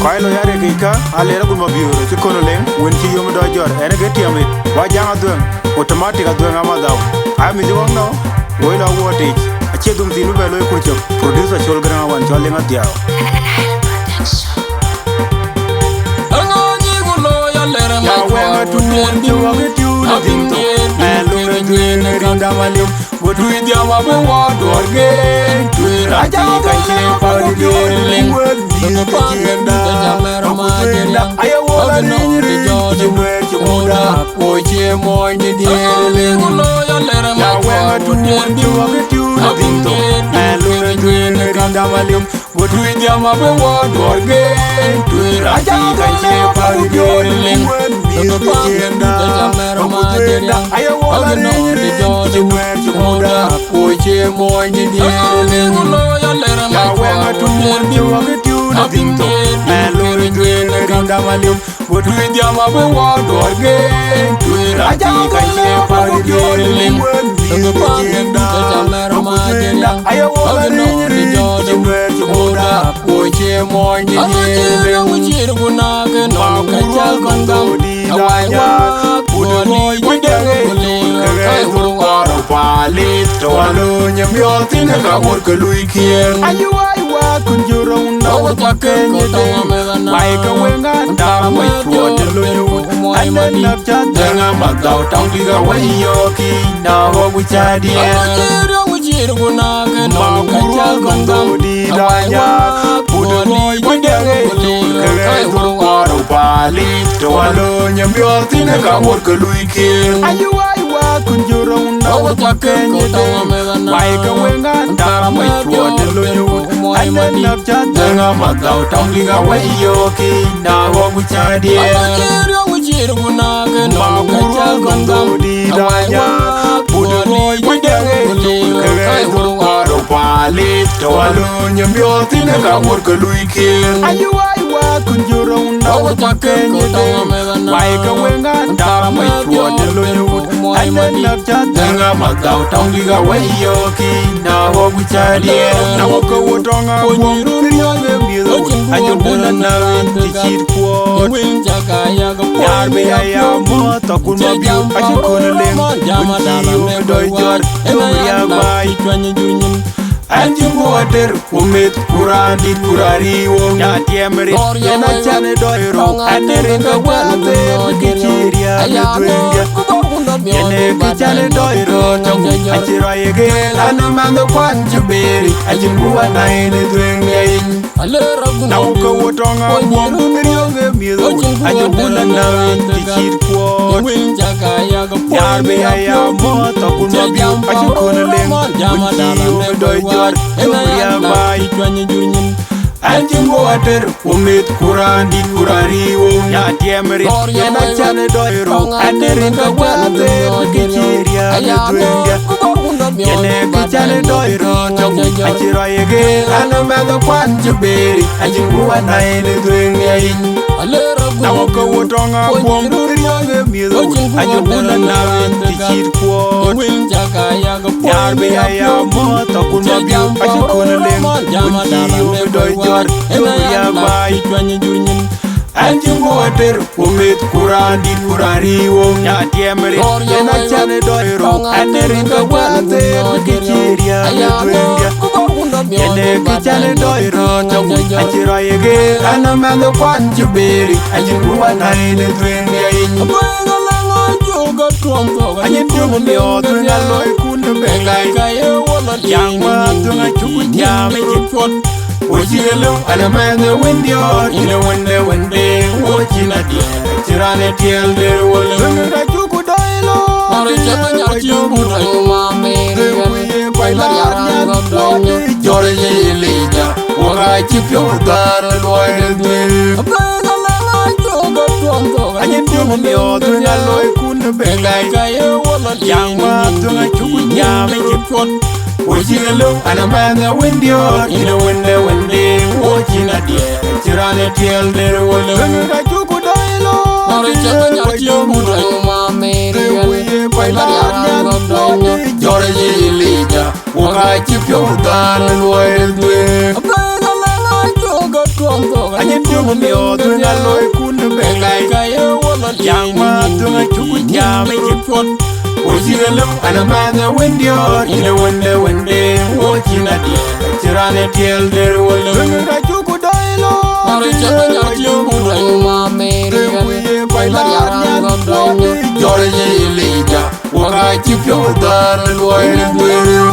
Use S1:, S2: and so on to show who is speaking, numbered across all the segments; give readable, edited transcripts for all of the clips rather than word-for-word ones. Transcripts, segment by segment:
S1: Koi lo yare kika alera guma biuro chikono leng wen chi yomo do jor ene ke tiamit wa janga dwen automatic adwen amadao ai mi jwang no we lo wotage achedum tinu belo e kurchok producer chol gran wan chole ngatiao
S2: Anoni gulo ya lera ma
S1: we ma tu mon ti wa ke tu no dinto elo re dwen rinda malim go tu dia ma be wa do ge tu ra ti kai che pa di leng
S2: Dengan pangenda jammer majeria Ogno di jodi mwechi muda Koche moy ni dieleng Gulo ya lera ma kwa tunendi Abinde Elure dwene kanda malim Godwi diama be wador gen Tuira ti kanche pari dieleng Dengan pangenda jammer majeria Ogno di jodi mwechi muda Koche moy ni dieleng Gulo ya lera ma kwa tunendi Abinde Elure dwene kanda malim Godwi diama be wador gen Tuira ti kanche pari dieleng Dengan pangenda jammer majeria Ogno di jodi mwechi muda Koche moy ni dieleng Ujir guna ke no kajal kongam Awai wa Udoni widenge Kai hurwaro palit Tawalo nyamyol tina kamur ke lui kier Ayu ai wa kunjuro undaw Pakenye deng Mai ka wenga Dama ipuote luyu Anan apchat Denga magdaw Tang liga wayoki Na wabu chadien Ujir guna ke no kajal kongam Awai wa Udoni widenge Kai hurwaro palit Tawalo nyamyol tina kamur ke lui kier Ayu ai wa kunjuro undaw Pakenye deng Mai ka wenga Dama ipuote luyu Anan apchat Denga magdaw Tang liga wayoki Na wabu chadien Ujir guna ke no kajal kongam Awai wa Udoni widenge Kai hurwaro palit Tawalo nyamyol tina kamur ke lui kier Ayu ai wa kunjuro undaw Pakenye deng Mai ka wenga Dama ipuote luyu Anan apchat Denga magdaw Tang liga wayoki Na wabu chadien Na waka wotonga Ponyiru nyoge mido Ajun bulan na Tichir kuot Yar be ayamo Takun mabiu Ajun kuna leng Bunti umedoi jor Tumriya bai Anjing water umit kurandit kurari wong ya tiemri yana chane doiro anerin ka wate kichiria ya twenga yene kichane doiro tong achiro yege anu mando kwanjuberi ajin buwa na ene twenga in na uka wotonga wong nirionge mido ajin bulan na kichir kwa yar be ayamo takun mabiu ajin kuna leng bunti umedoi jor Tumriya bai Anjing water umit kurandit kurari wong ya tiemri yana chane doiro anerin ka wate kichiria ya twenga yene kichane doiro tong achiro yege anu mando kwanjuberi ajin buwa na ene twenga in na waka wotonga wong nirionge mido ajin bulan na tichir kuot Yar be ayamo takun mabiu ajin kuna leng bunti umedoi jor Tumriya bai Anjing water umit kurandit kurari wong ya tiemri yana chane doiro anerin ka wate kichiria ya twenga yene kichane doiro tong achiro yege anu mando kwanjuberi ajin buwa na ene twenga in Anyin tumu leo tunga loy kuna bengai Yang wa tunga chuku jame jipot Wajilelu alamane windior Ina wende Wajina die Tirane tiel der wale Tunga chuku doilo Mare chama nyachimu rayo mame Kuye bailar nyadonyo Jore ye lija Waka chipyo dara loy dwe Anyin tumu leo tunga loy kuna bengai Yang wa tunga chuku jame jipot Wajilelu alamane windior Ina wende Wajina die Tirane tiel der wale Tunga chuku doilo Mare chama nyachimu rayo mame Kuye bailar nyadonyo Jore ye lija Waka chipyo dara loy dwe
S1: Anyen tiong mio dunga loy kun belai Yang ma dunga chuku nyame jipot Ojilem anamada wendior Ina wende Wojina di Chirane tiel der wole Dunga chuku doilo
S2: Mari chana nyati mudai mameri Mariaranga doine
S1: Jore lija Waka chipyo dar loy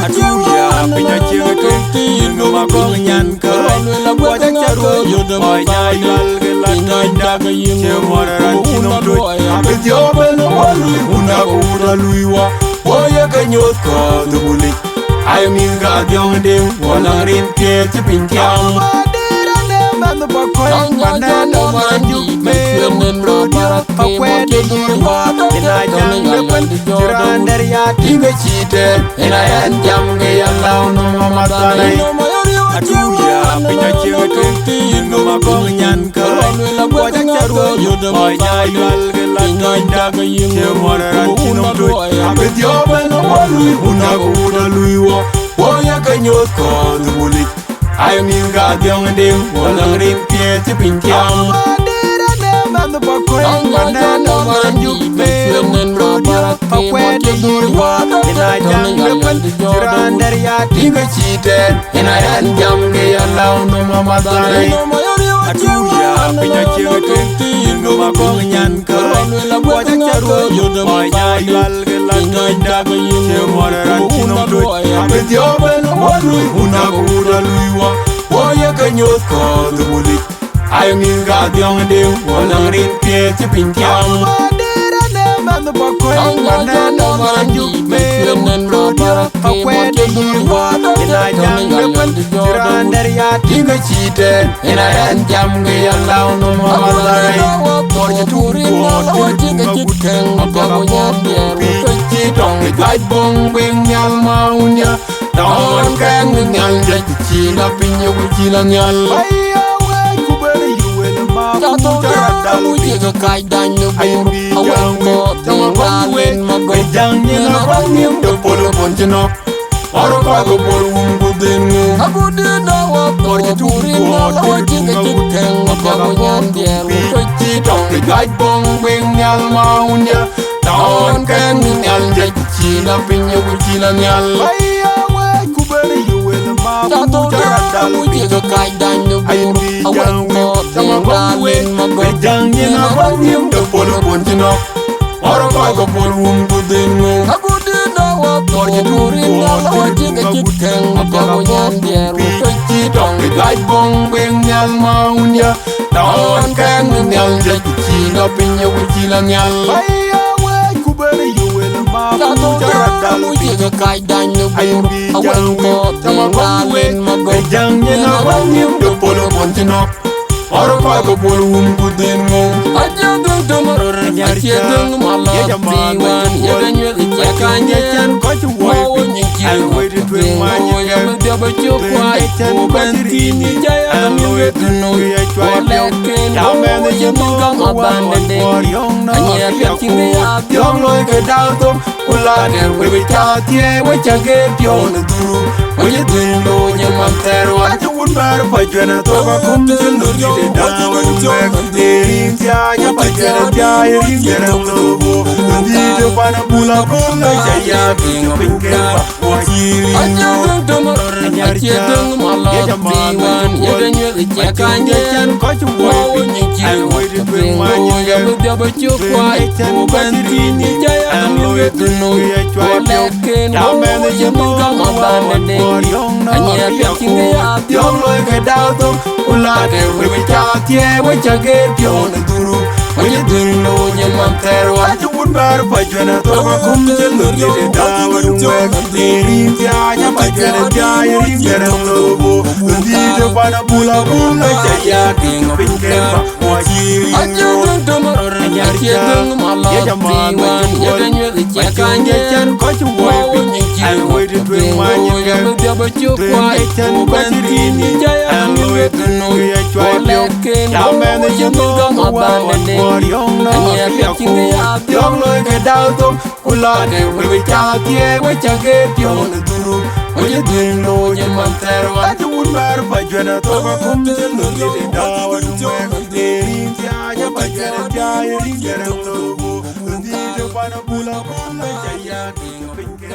S1: Atuya pinya chinga kenti Numa kong nyan karan Wajak charo Wanya yual gelata Chemwara chinom tuj Abit yobel walui Unakuda luiwa Waya kanyot ka tubulik Ayamin ka diong ding Walang rin kye chipin kyang Mano bakoy Banana manjuk Meron rodia Pakwede yirwa Ina jang lepen Jiran dari hati ngecite Ina yan jam Gaya lau nama matanay Aduh ya Pinya cewek kenti Numa kong nyan karan Wajak carwa Wanya yual gelata Cemwara chinom tuj Abit yobel walui Unakuda luiwa Wanya kanyot ka tubulik Ayamin ka diong ding Walang rin kye chipin kyang Mano bakoy Banana manjuk Meron rodia Pakwede yirwa Ina jang lepen Jiran dari hati ngecite Ina yan jam Gaya lau nama matanay Aduh ya Pinya cewek kenti Numa kong nyan karan Wajak carwa Wanya yual gelata Cemwara chinom tuj Abit yobel walui Unakuda luiwa Waya kanyot ka tubulik Ayamin ka diong ding Walang rin kye chipin kyang Mano bakoy Banana manjuk Meron rodia Pakwede yirwa Ina jang lepen Jiran dari hati ngecite Ina yan jam Gaya lau nama matanay Borja tubuh Borja gudeng Magagonya Pici dong Gait bong beng nyal maunya Tahun keng nyal Jadi cina pinyo cina nyal
S2: Tato kamu jaga kaidan nyebur Awan ko tinggalin magoy
S1: Jangnya ngapangin Depolo poncenok Oro kago borum budenu
S2: Aku dinawa
S1: Borja
S2: turin
S1: tubuh
S2: Awa jaga jiteng Magagonya
S1: Pici dong Gait bong beng nyal maunya Tahun keng nyal Jadi cina pinyo cina nyal
S2: Tato kamu jaga kaidan nyebur Awan ko tinggalin magoy
S1: Jangnya ngapangin Depolo poncenok Oro kago borum budenu
S2: Aku dinawa turin Awa jaga jiteng Magagonya
S1: Pici dong Gait bong beng nyal maunya Tahun keng nyal Jadi cina pinyo cina nyal
S2: Tato kamu jaga kaidan nyebur Awan ko tinggalin magoy
S1: Jangnya ngapangin Depolo poncenok Oro kago borum budenu
S2: Aja dung dumur Aja dung malah diwan Ya ganyo ijakannya Mau nyikir Bengo ya bedia bercukwai Bantini jaya Kami wetunui Olekin Mau jemenggang aban dendeng Hanya kacing dia
S1: Tiong loy ke dao tom Ula der wewe cha tie we cha ge tiong na duru Oye dulu nyemam tero Aja un bar pajana toba kum jelu di de dao Mek dirim tia ya pajana tia ya rim jana mlobo Di depan pula pula jaya bingo pingkeba Wakiri
S2: Aja dung dumur Aja dung malah diwan Ya ganyo ijakannya Mau nyikir Bengo ya bedia bercukwai Bantini jaya Kami wetunui Olekin Mau jemenggang aban dendeng Hanya kacing dia
S1: Tiong loy ke dao tom Ula der wewe cha tie we cha ge tiong na duru Oye dulu nyemam tero Aja un bar pajana toba kum jelu di de dao Mek dirim tia ya pajana tia ya rim jana mlobo Di depan pula pula jaya bingo pingkeba Wakiri
S2: Aja dung dumur Aja dung malah diwan Ya ganyo ijakannya Mau nyikir Bengo ya bedia bercukwai Bantini jaya Kami wetunui Olekin Mau jemenggang aban dendeng Hanya kacing dia
S1: Tiong loy ke dao tom Ula der wewe cha tie we cha ge tiong na duru
S2: Oye dingo je manterwa
S1: Adun bar bajana to ba kum jelo le dawa dume derin ya bajana ya ri jara to go ndi to pana pula pula jaya ki pinke